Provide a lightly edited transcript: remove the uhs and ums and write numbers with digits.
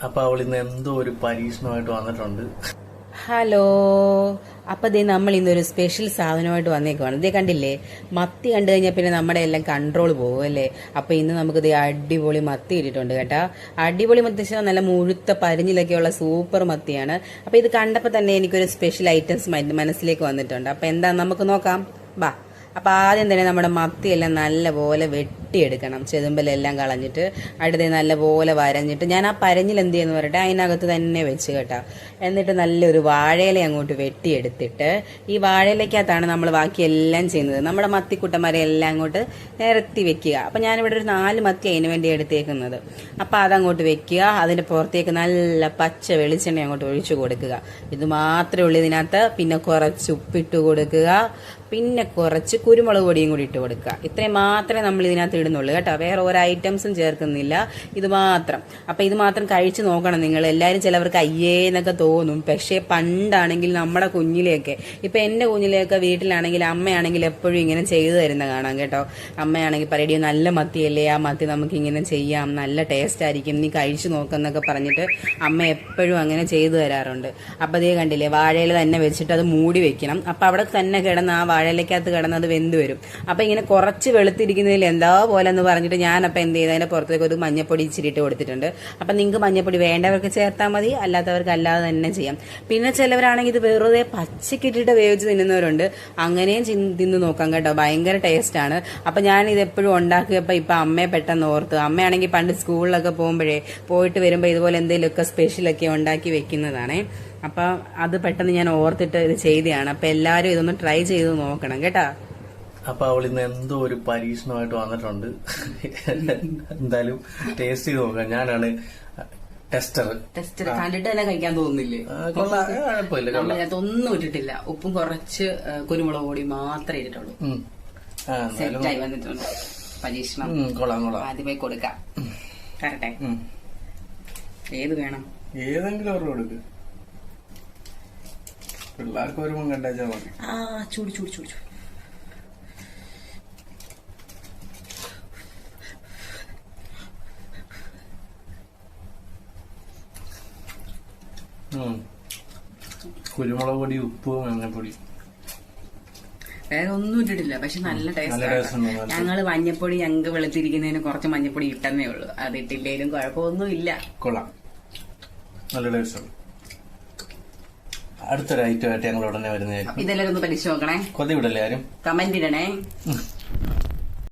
അപ്പൊ അവൾ ഇന്ന് എന്തോ ഒരു പരീക്ഷണമായിട്ട് വന്നിട്ടുണ്ട്. ഹലോ, അപ്പൊ ദേ നമ്മൾ ഇന്നൊരു സ്പെഷ്യൽ സാധനമായിട്ട് വന്നേക്കുവാണ്. ഇതേ കണ്ടില്ലേ, മത്തി കണ്ടു കഴിഞ്ഞാൽ പിന്നെ നമ്മുടെ എല്ലാം കൺട്രോൾ പോകും അല്ലേ. അപ്പൊ ഇന്ന് നമുക്ക് ദേ അടിപൊളി മത്തി ഇട്ടിട്ടുണ്ട് കേട്ടാ. അടിപൊളി മത്തി വെച്ചാൽ നല്ല മുഴുത്ത പരിഞ്ഞിലൊക്കെയുള്ള സൂപ്പർ മത്തിയാണ്. അപ്പൊ ഇത് കണ്ടപ്പോൾ തന്നെ എനിക്കൊരു സ്പെഷ്യൽ ഐറ്റംസ് മനസ്സിലേക്ക് വന്നിട്ടുണ്ട്. അപ്പൊ എന്താ നമുക്ക് നോക്കാം, ബാ. അപ്പം ആദ്യം തന്നെ നമ്മുടെ മത്തിയെല്ലാം നല്ലപോലെ വെട്ടിയെടുക്കണം, ചെതുമ്പലെല്ലാം കളഞ്ഞിട്ട് അടുത്ത് നല്ലപോലെ വരഞ്ഞിട്ട് ഞാൻ ആ പരഞ്ഞിൽ എന്ത് ചെയ്യുന്നു പറയട്ടെ, അതിനകത്ത് തന്നെ വെച്ച് കേട്ടോ. എന്നിട്ട് നല്ലൊരു വാഴയില അങ്ങോട്ട് വെട്ടിയെടുത്തിട്ട് ഈ വാഴയിലക്കകത്താണ് നമ്മൾ ബാക്കിയെല്ലാം ചെയ്യുന്നത്. നമ്മുടെ മത്തിക്കുട്ടന്മാരെ എല്ലാം അങ്ങോട്ട് നിരത്തി വെക്കുക. അപ്പം ഞാനിവിടെ ഒരു 4 മത്തി അതിന് വേണ്ടി എടുത്തേക്കുന്നത്. അപ്പം അതങ്ങോട്ട് വെക്കുക. അതിൻ്റെ പുറത്തേക്ക് നല്ല പച്ച വെളിച്ചെണ്ണ അങ്ങോട്ട് ഒഴിച്ചു കൊടുക്കുക. ഇത് മാത്രമേ ഉള്ളൂ ഇതിനകത്ത്. പിന്നെ കുറച്ച് ഉപ്പിട്ട് കൊടുക്കുക, പിന്നെ കുറച്ച് കുരുമുളക് പൊടിയും കൂടി ഇട്ട് കൊടുക്കുക. ഇത്രയും മാത്രമേ നമ്മൾ ഇതിനകത്ത് ഇടുന്നുള്ളൂ കേട്ടോ. വേറെ ഒരു ഐറ്റംസും ചേർക്കുന്നില്ല, ഇത് മാത്രം. അപ്പം ഇത് മാത്രം കഴിച്ച് നോക്കണം നിങ്ങൾ എല്ലാവരും. ചിലവർക്ക് അയ്യേ എന്നൊക്കെ തോന്നും, പക്ഷേ പണ്ടാണെങ്കിൽ നമ്മുടെ കുഞ്ഞിലെയൊക്കെ, ഇപ്പം എൻ്റെ കുഞ്ഞിലെയൊക്കെ വീട്ടിലാണെങ്കിൽ അമ്മയാണെങ്കിൽ എപ്പോഴും ഇങ്ങനെ ചെയ്തു തരുന്ന കാണാം കേട്ടോ. അമ്മയാണെങ്കിൽ പറയടിയോ നല്ല മത്തിയല്ലേ, ആ മത്തി നമുക്ക് ഇങ്ങനെ ചെയ്യാം, നല്ല ടേസ്റ്റ് ആയിരിക്കും, നീ കഴിച്ചു നോക്കുന്നൊക്കെ പറഞ്ഞിട്ട് അമ്മ എപ്പോഴും അങ്ങനെ ചെയ്തു തരാറുണ്ട്. അപ്പം അതേ കണ്ടില്ലേ, വാഴയില തന്നെ വെച്ചിട്ട് അത് മൂടി വെക്കണം. അപ്പം അവിടെ തന്നെ കിടന്ന് ആ വാഴയിലക്കകത്ത് കിടന്നത് വെന്ത് വരും. അപ്പം ഇങ്ങനെ കുറച്ച് വെളുത്തിരിക്കുന്നതിൽ എന്താ പോലെ എന്ന് പറഞ്ഞിട്ട് ഞാനപ്പം എന്ത് ചെയ്ത് അതിൻ്റെ പുറത്തേക്ക് ഒരു മഞ്ഞപ്പൊടി ഇച്ചിരിട്ട് കൊടുത്തിട്ടുണ്ട്. അപ്പം നിങ്ങൾക്ക് മഞ്ഞപ്പൊടി വേണ്ടവർക്ക് ചേർത്താൽ മതി, അല്ലാത്തവർക്ക് അല്ലാതെ തന്നെ ചെയ്യാം. പിന്നെ ചിലവരാണെങ്കിൽ ഇത് വെറുതെ പച്ചക്കിട്ടിട്ട് വേവിച്ച് തിന്നുന്നവരുണ്ട്, അങ്ങനെയും തിന്ന് നോക്കാം കേട്ടോ, ഭയങ്കര ടേസ്റ്റാണ്. അപ്പം ഞാനിത് എപ്പോഴും ഉണ്ടാക്കിയപ്പോൾ ഇപ്പം അമ്മയെ പെട്ടെന്ന് ഓർത്ത്, അമ്മയാണെങ്കിൽ പണ്ട് സ്കൂളിലൊക്കെ പോയിട്ട് വരുമ്പോൾ ഇതുപോലെ എന്തെങ്കിലുമൊക്കെ സ്പെഷ്യലൊക്കെ ഉണ്ടാക്കി വെക്കുന്നതാണേ. അപ്പം അത് പെട്ടെന്ന് ഞാൻ ഓർത്തിട്ട് ഇത് ചെയ്തതാണ്. അപ്പം എല്ലാവരും ഇതൊന്ന് ട്രൈ ചെയ്ത് നോക്കണം കേട്ടാ. അപ്പൊ അവൾ ഇന്ന് എന്തോ ഒരു പരീക്ഷണമായിട്ട് വന്നിട്ടുണ്ട്. എന്തായാലും ടേസ്റ്റ് ചെയ്ത് നോക്കാം. ഞാനാണ് ടെസ്റ്റർ. കണ്ടിട്ട് തന്നെ കഴിക്കാൻ തോന്നുന്നില്ലേ? ഒന്നും ഇട്ടിട്ടില്ല, ഉപ്പും കുറച്ച് കുരുമുളക് പൊടി മാത്രമേ ഇട്ടിട്ടുള്ളൂ. സെറ്റായി വന്നിട്ടുണ്ട് പരീക്ഷണം. ആദ്യമേ കൊടുക്കാം. തരട്ടെ, ഏത് വേണം? ഏതെങ്കിലും ഒരു കൊടുക്ക്, പിള്ളേർക്ക് വരുമ്പോ കണ്ടാച്ചാ മതി. ചൂട് ചൂട് ചൂട് ചൂട്. കുരുമുളക് പൊടി, ഉപ്പ്, മഞ്ഞപ്പൊടി, വേറെ ഒന്നും ഇട്ടിട്ടില്ല, പക്ഷെ നല്ല ടേസ്റ്റ്. ഞങ്ങള് മഞ്ഞപ്പൊടി ഞങ്ങൾക്ക് വെളുത്തിരിക്കുന്നതിന് കുറച്ച് മഞ്ഞപ്പൊടി ഇട്ടെന്നേ ഉള്ളൂ, അത് ഇട്ടില്ലേലും കുഴപ്പമൊന്നും ഇല്ല. കൊള്ളാം, നല്ല ടേസ്റ്റ്. അടുത്തൊരു ഐറ്റമായിട്ട് ഞങ്ങൾ ഉടനെ വരുന്നതായിരിക്കും. ഇതെല്ലാരും ഒന്ന് പരീക്ഷ നോക്കണേ, കൊതി വിടല്ലേ ആരും, കമന്റ് ഇടണേ.